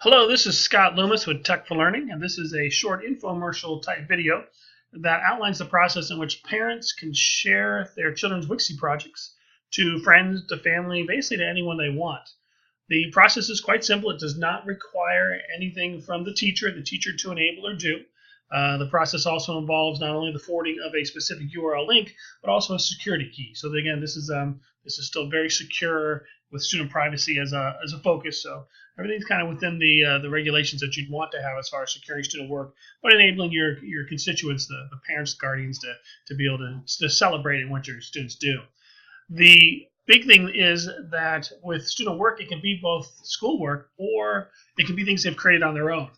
Hello, this is Scott Loomis with Tech for Learning, and this is a short infomercial type video that outlines the process in which parents can share their children's Wixie projects to friends, to family, basically to anyone they want. The process is quite simple. It does not require anything from the teacher to enable or do. The process also involves not only the forwarding of a specific URL link, but also a security key. So again, this is still very secure with student privacy as a focus. So everything's kind of within the regulations that you'd want to have as far as securing student work, but enabling your constituents, the parents, guardians, to be able to celebrate in what your students do. The big thing is that with student work, it can be both schoolwork or it can be things they've created on their own.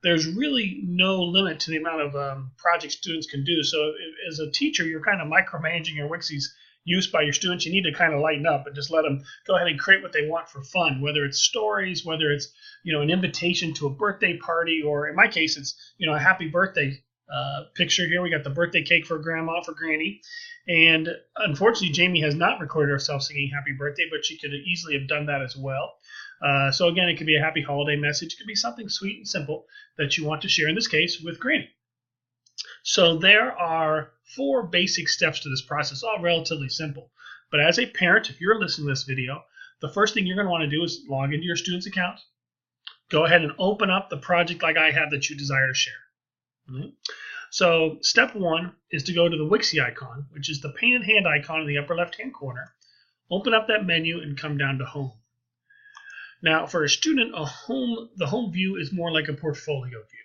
There's really no limit to the amount of projects students can do. So as a teacher, you're kind of micromanaging your Wixie's use by your students. You need to kind of lighten up and just let them go ahead and create what they want for fun, whether it's stories, whether it's an invitation to a birthday party, or in my case, it's a happy birthday picture here. We got the birthday cake for grandma, for granny. And unfortunately, Jamie has not recorded herself singing happy birthday, but she could easily have done that as well. So again, it could be a happy holiday message. It could be something sweet and simple that you want to share, in this case, with granny. So there are 4 basic steps to this process, all relatively simple. But as a parent, if you're listening to this video, the first thing you're going to want to do is log into your student's account. Go ahead and open up the project like I have that you desire to share. So step 1 is to go to the Wixie icon, which is the painted hand icon in the upper left-hand corner. Open up that menu and come down to Home. Now, for a student, the home view is more like a portfolio view.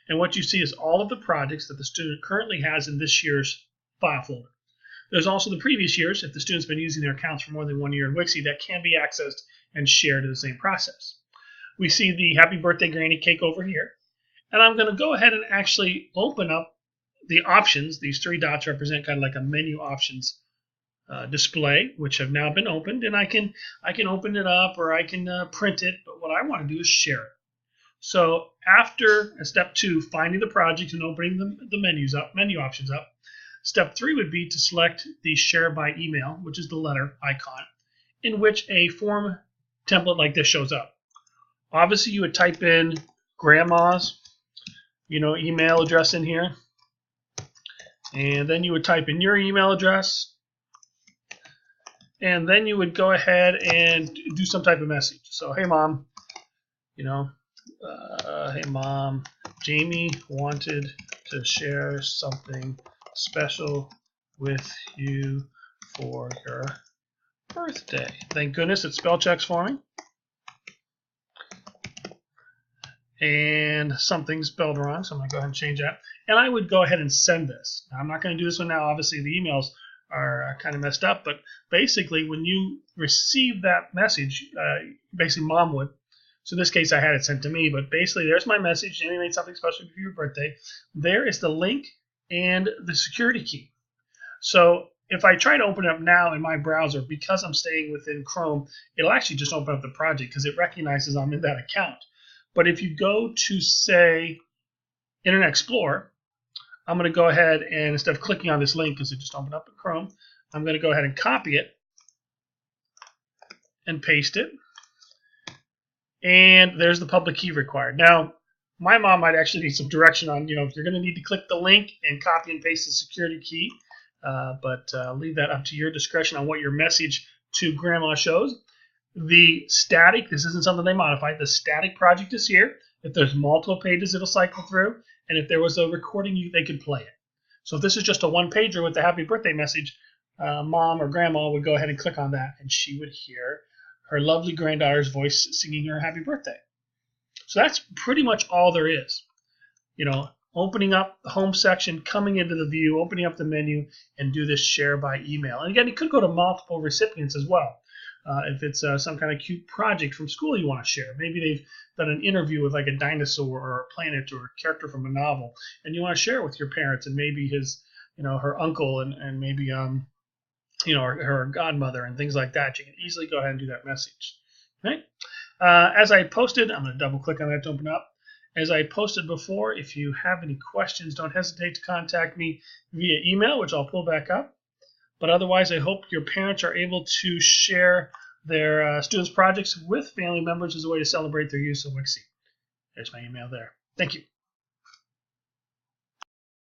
And what you see is all of the projects that the student currently has in this year's file folder. There's also the previous years, if the student's been using their accounts for more than 1 year in Wixie, that can be accessed and shared in the same process. We see the Happy Birthday Granny cake over here. And I'm going to go ahead and actually open up the options. These 3 dots represent kind of like a menu options display, which have now been opened. And I can open it up, or I can print it. But what I want to do is share it. So after step 2, finding the project and opening the menu options up, step 3 would be to select the share by email, which is the letter icon, in which a form template like this shows up. Obviously, you would type in grandma's email address in here, and then you would type in your email address, and then you would go ahead and do some type of message. So, hey mom, hey mom, Jamie wanted to share something special with you for your birthday. Thank goodness it spell checks for me. And something spelled wrong, so I'm going to go ahead and change that. And I would go ahead and send this. Now, I'm not going to do this one now. Obviously, the emails are kind of messed up, but basically, when you receive that message, basically mom would. So in this case, I had it sent to me, but basically, there's my message. Jamie made something special for your birthday. There is the link and the security key. So if I try to open it up now in my browser, because I'm staying within Chrome, it'll actually just open up the project because it recognizes I'm in that account. But if you go to, say, Internet Explorer, I'm going to go ahead and, instead of clicking on this link because it just opened up in Chrome, I'm going to go ahead and copy it and paste it. And there's the public key required. Now, my mom might actually need some direction on, if you're going to need to click the link and copy and paste the security key. But leave that up to your discretion on what your message to grandma shows. The static, this isn't something they modified, the static project is here. If there's multiple pages, it'll cycle through. And if there was a recording, they could play it. So if this is just a 1-pager with the happy birthday message, mom or grandma would go ahead and click on that, and she would hear her lovely granddaughter's voice singing her happy birthday. So that's pretty much all there is. Opening up the home section, coming into the view, opening up the menu, and do this share by email. And again, it could go to multiple recipients as well. If it's some kind of cute project from school you want to share. Maybe they've done an interview with like a dinosaur or a planet or a character from a novel, and you want to share it with your parents and maybe his, her uncle and maybe, her godmother and things like that. You can easily go ahead and do that message. Okay? As I posted, I'm going to double click on that to open up. As I posted before, if you have any questions, don't hesitate to contact me via email, which I'll pull back up. But otherwise, I hope your parents are able to share their students' projects with family members as a way to celebrate their use of Wixie. There's my email there. Thank you.